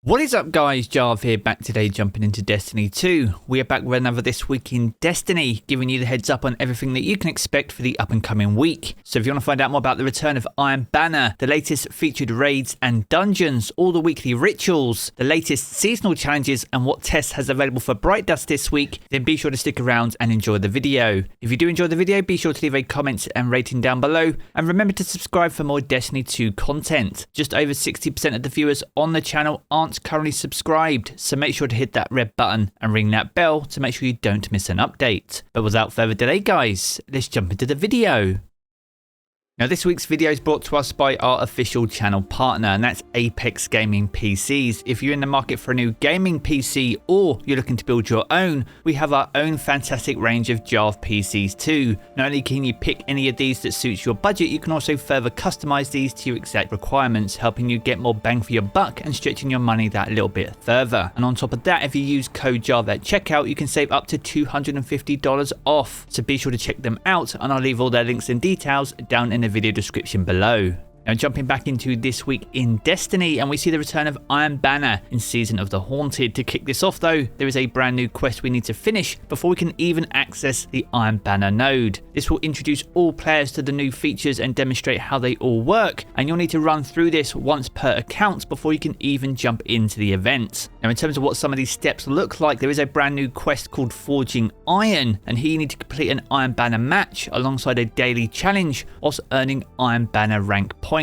What is up guys, Jarv here, back today jumping into Destiny 2. We are back with another This Week in Destiny, giving you the heads up on everything that you can expect for the up and coming week. So if you want to find out more about the return of Iron Banner, the latest featured raids and dungeons, all the weekly rituals, the latest seasonal challenges and what Tess has available for Bright Dust this week, then be sure to stick around and enjoy the video. If you do enjoy the video, be sure to leave a comment and rating down below, and remember to subscribe for more Destiny 2 content. Just over 60% of the viewers on the channel aren't currently subscribed, so make sure to hit that red button and ring that bell to make sure you don't miss an update. But without further delay guys, let's jump into the video. Now this week's video is brought to us by our official channel partner, and that's Apex Gaming PCs. If you're in the market for a new gaming PC or you're looking to build your own, we have our own fantastic range of Jarv PCs too. Not only can you pick any of these that suits your budget, you can also further customize these to your exact requirements, helping you get more bang for your buck and stretching your money that little bit further. And on top of that, if you use code Jarv at checkout, you can save up to $250 off. So be sure to check them out, and I'll leave all their links and details down in the video description below. Now jumping back into This Week in Destiny, and we see the return of Iron Banner in Season of the Haunted. To kick this off though, there is a brand new quest we need to finish before we can even access the Iron Banner node. This will introduce all players to the new features and demonstrate how they all work, and you'll need to run through this once per account before you can even jump into the event. Now in terms of what some of these steps look like, there is a brand new quest called Forging Iron, and here you need to complete an Iron Banner match alongside a daily challenge whilst earning Iron Banner rank points.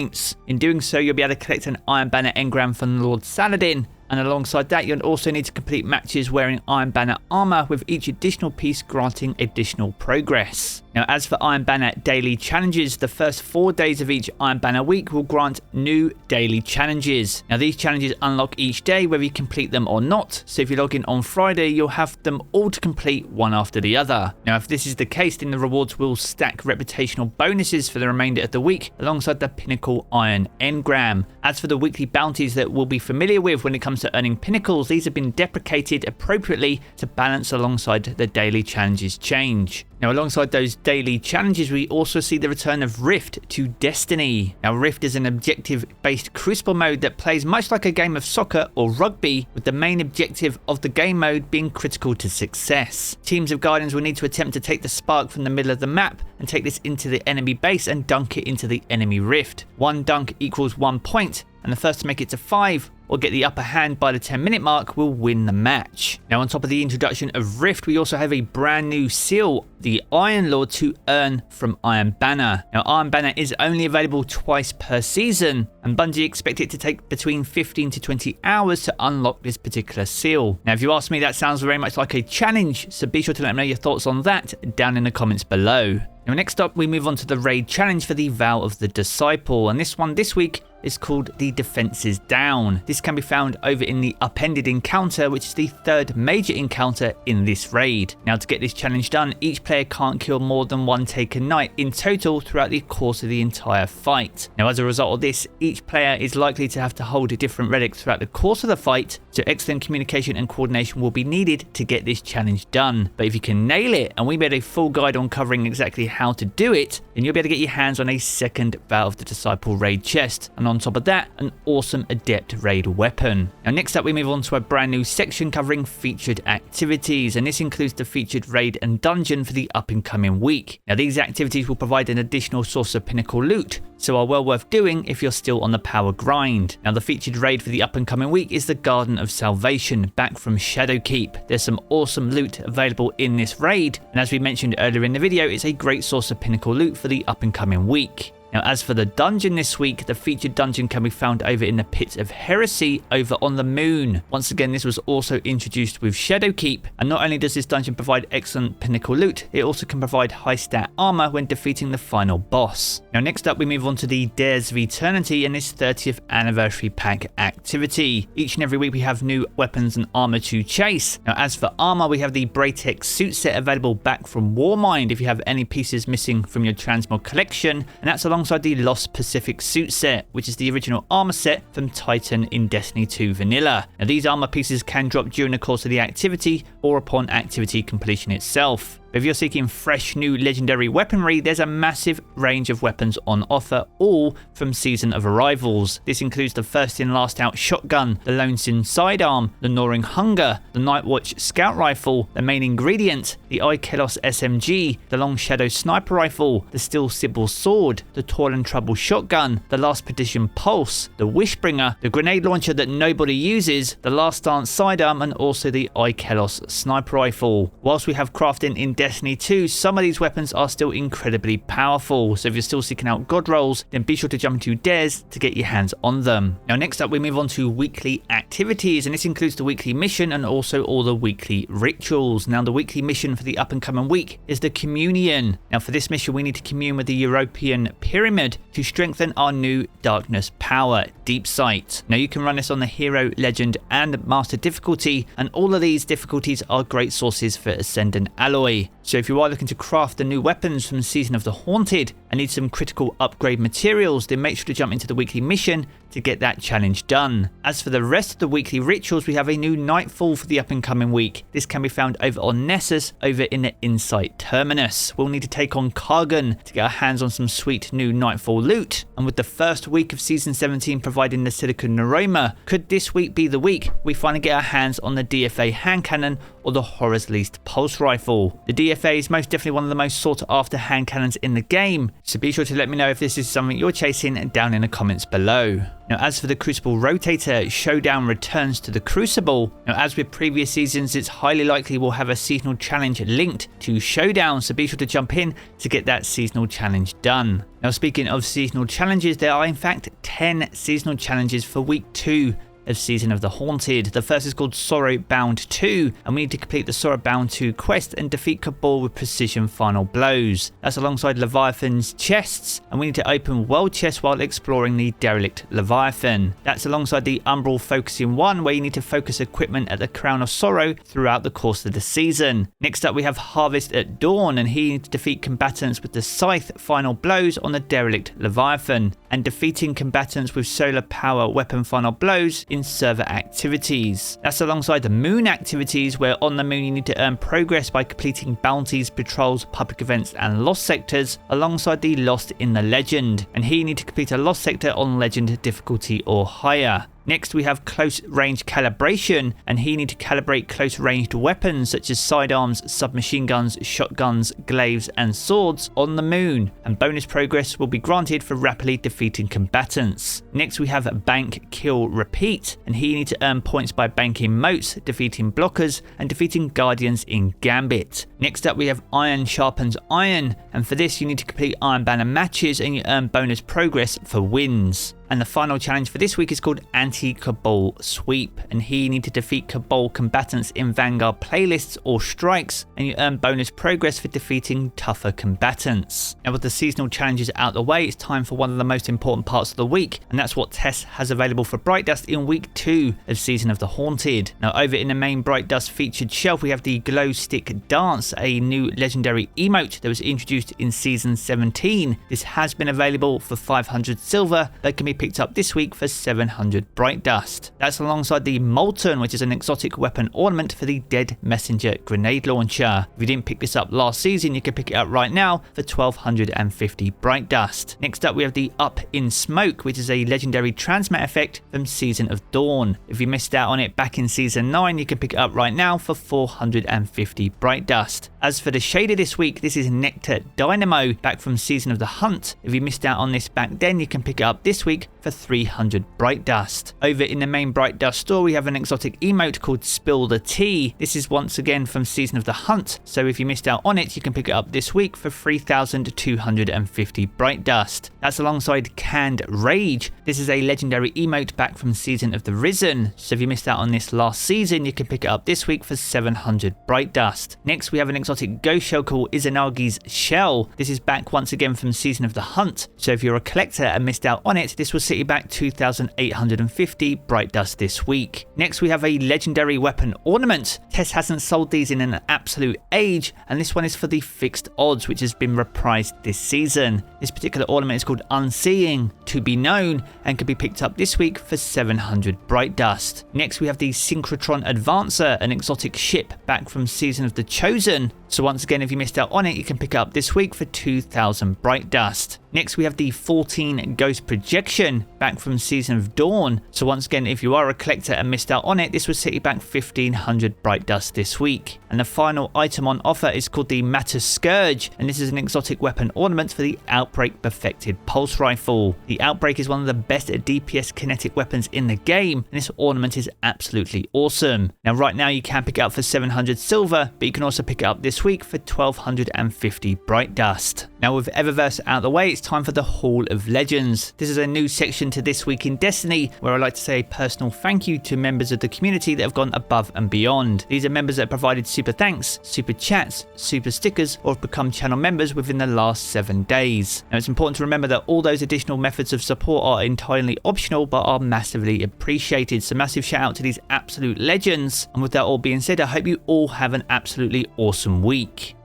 In doing so, you'll be able to collect an Iron Banner engram from Lord Saladin, and alongside that you'll also need to complete matches wearing Iron Banner armor, with each additional piece granting additional progress. Now as for Iron Banner daily challenges, the first 4 days of each Iron Banner week will grant new daily challenges. Now these challenges unlock each day whether you complete them or not, so if you log in on Friday you'll have them all to complete one after the other. Now if this is the case, then the rewards will stack reputational bonuses for the remainder of the week alongside the Pinnacle Iron engram. As for the weekly bounties that we'll be familiar with when it comes to earning pinnacles, these have been deprecated appropriately to balance alongside the daily challenges change. Now alongside those daily challenges, we also see the return of Rift to Destiny. Now Rift is an objective based crucible mode that plays much like a game of soccer or rugby, with the main objective of the game mode being critical to success. Teams of Guardians will need to attempt to take the spark from the middle of the map and take this into the enemy base and dunk it into the enemy rift. One dunk equals 1 point, and the first to make it to 5 or get the upper hand by the 10-minute mark will win the match. Now on top of the introduction of Rift, we also have a brand new seal, the Iron Lord, to earn from Iron Banner. Now Iron Banner is only available twice per season, and Bungie expect it to take between 15 to 20 hours to unlock this particular seal. Now if you ask me, that sounds very much like a challenge, so be sure to let me know your thoughts on that down in the comments below. Now next up we move on to the raid challenge for the Vow of the Disciple, and this one this week is called the Defenses Down. This can be found over in the Upended encounter, which is the third major encounter in this raid. Now to get this challenge done, each player can't kill more than 1 Taken Knight in total throughout the course of the entire fight. Now as a result of this, each player is likely to have to hold a different relic throughout the course of the fight, so excellent communication and coordination will be needed to get this challenge done. But if you can nail it, and we made a full guide on covering exactly how to do it, then you'll be able to get your hands on a second Vow of the Disciple raid chest, and on top of that, an awesome Adept raid weapon. Now next up we move on to a brand new section covering featured activities, and this includes the featured raid and dungeon for the up and coming week. Now these activities will provide an additional source of pinnacle loot, so are well worth doing if you're still on the power grind. Now the featured raid for the up and coming week is the Garden of Salvation, back from Shadowkeep. There's some awesome loot available in this raid, and as we mentioned earlier in the video, it's a great source of pinnacle loot for the up and coming week. Now as for the dungeon this week, the featured dungeon can be found over in the Pit of Heresy over on the moon. Once again, this was also introduced with Shadowkeep, and not only does this dungeon provide excellent pinnacle loot, it also can provide high stat armor when defeating the final boss. Now next up we move on to the Dares of Eternity and this 30th anniversary pack activity. Each and every week we have new weapons and armor to chase. Now as for armor, we have the Braytech suit set available back from Warmind if you have any pieces missing from your transmog collection, and that's alongside the Lost Pacific suit set, which is the original armor set from Titan in Destiny 2 Vanilla. Now these armor pieces can drop during the course of the activity or upon activity completion itself. But if you're seeking fresh new legendary weaponry, there's a massive range of weapons on offer, all from Season of Arrivals. This includes the first in last out shotgun, the Lone Sin sidearm, the Gnawing Hunger, the Nightwatch scout rifle, the main ingredient, the Ikelos SMG, the Long Shadow sniper rifle, the Steel Sibyl sword, the Toil and Trouble shotgun, the Last Perdition pulse, the Wishbringer, the grenade launcher that nobody uses, the Last Dance sidearm, and also the Ikelos sniper rifle. Whilst we have crafting in Destiny 2, some of these weapons are still incredibly powerful, so if you're still seeking out god rolls, then be sure to jump into Dares to get your hands on them. Now next up we move on to weekly activities, and this includes the weekly mission and also all the weekly rituals. Now the weekly mission for the up and coming week is the Communion. Now for this mission we need to commune with the European Pyramid to strengthen our new darkness power, Deep Sight. Now you can run this on the Hero, Legend and Master difficulty, and all of these difficulties are great sources for Ascendant Alloy. So if you are looking to craft the new weapons from Season of the Haunted and need some critical upgrade materials, then make sure to jump into the weekly mission to get that challenge done. As for the rest of the weekly rituals, we have a new Nightfall for the up and coming week. This can be found over on Nessus over in the Insight Terminus. We'll need to take on Kargan to get our hands on some sweet new Nightfall loot. And with the first week of Season 17 providing the Silicon Neuroma, could this week be the week we finally get our hands on the DFA hand cannon or the Horror's Least pulse rifle? The DFA is most definitely one of the most sought after hand cannons in the game, so be sure to let me know if this is something you're chasing down in the comments below. Now as for the Crucible Rotator, Showdown returns to the Crucible. Now as with previous seasons, it's highly likely we'll have a seasonal challenge linked to Showdown, so be sure to jump in to get that seasonal challenge done. Now speaking of seasonal challenges, there are in fact 10 seasonal challenges for week 2 of Season of the Haunted. The first is called Sorrow Bound 2, and we need to complete the Sorrow Bound 2 quest and defeat Cabal with precision final blows. That's alongside Leviathan's chests, and we need to open world chests while exploring the derelict Leviathan. That's alongside the Umbral Focusing 1, where you need to focus equipment at the Crown of Sorrow throughout the course of the season. Next up we have Harvest at Dawn, and here you need to defeat combatants with the Scythe final blows on the derelict Leviathan, and defeating combatants with solar power weapon final blows in server activities. That's alongside the Moon activities, where on the Moon you need to earn progress by completing bounties, patrols, public events and lost sectors, alongside the Lost in the Legend, and here you need to complete a lost sector on Legend difficulty or higher. Next we have Close Range Calibration, and here you need to calibrate close ranged weapons such as sidearms, submachine guns, shotguns, glaives and swords on the Moon, and bonus progress will be granted for rapidly defeating combatants. Next we have Bank, Kill, Repeat, and here you need to earn points by banking moats, defeating blockers and defeating guardians in Gambit. Next up we have Iron Sharpens Iron, and for this you need to complete Iron Banner matches and you earn bonus progress for wins. And the final challenge for this week is called Anti-Cabal Sweep, and here you need to defeat Cabal combatants in Vanguard playlists or strikes, and you earn bonus progress for defeating tougher combatants. Now with the seasonal challenges out the way, it's time for one of the most important parts of the week, and that's what Tess has available for Bright Dust in week 2 of Season of the Haunted. Now over in the main Bright Dust featured shelf we have the Glow Stick Dance, a new legendary emote that was introduced in Season 17. This has been available for 500 silver, but can be picked up this week for 700 Bright Dust. That's alongside the Molten, which is an exotic weapon ornament for the Dead Messenger grenade launcher. If you didn't pick this up last season, you can pick it up right now for 1250 Bright Dust. Next up we have the Up in Smoke, which is a legendary transmat effect from Season of Dawn. If you missed out on it back in Season 9, you can pick it up right now for 450 Bright Dust. As for the shader this week, this is Nectar Dynamo, back from Season of the Hunt. If you missed out on this back then, you can pick it up this week for 300 Bright Dust. Over in the main Bright Dust store, we have an exotic emote called Spill the Tea. This is once again from Season of the Hunt, so if you missed out on it, you can pick it up this week for 3250 Bright Dust. That's alongside Canned Rage. This is a legendary emote back from Season of the Risen, so if you missed out on this last season, you can pick it up this week for 700 Bright Dust. Next, we have an exotic ghost shell called Izanagi's Shell. This is back once again from Season of the Hunt, so if you're a collector and missed out on it, this will set you back 2850 Bright Dust this week. Next we have a legendary weapon ornament. Tess hasn't sold these in an absolute age, and this one is for the Fixed Odds, which has been reprised this season. This particular ornament is called Unseeing, To Be Known, and can be picked up this week for 700 Bright Dust. Next we have the Synchrotron Advancer, an exotic ship back from Season of the Chosen. So once again, if you missed out on it, you can pick it up this week for 2,000 Bright Dust. Next, we have the 14 Ghost Projection back from Season of Dawn. So once again, if you are a collector and missed out on it, this will set you back 1,500 Bright Dust this week. And the final item on offer is called the Matter Scourge, and this is an exotic weapon ornament for the Outbreak Perfected Pulse Rifle. The Outbreak is one of the best DPS kinetic weapons in the game, and this ornament is absolutely awesome. Now right now you can pick it up for 700 silver, but you can also pick it up this week for 1,250 Bright Dust. Now with Eververse out of the way, it's time for the Hall of Legends. This is a new section to This Week in Destiny, where I like to say a personal thank you to members of the community that have gone above and beyond. These are members that have provided super thanks, super chats, super stickers, or have become channel members within the last 7 days. Now it's important to remember that all those additional methods of support are entirely optional, but are massively appreciated. So massive shout out to these absolute legends. And with that all being said, I hope you all have an absolutely awesome week.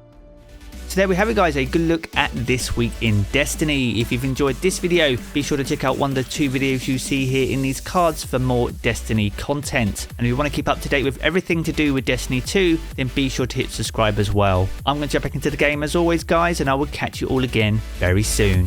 So there we have it guys, a good look at This Week in Destiny. If you've enjoyed this video, be sure to check out one of the 2 videos you see here in these cards for more Destiny content. And if you want to keep up to date with everything to do with Destiny 2, then be sure to hit subscribe as well. I'm going to jump back into the game as always guys, and I will catch you all again very soon.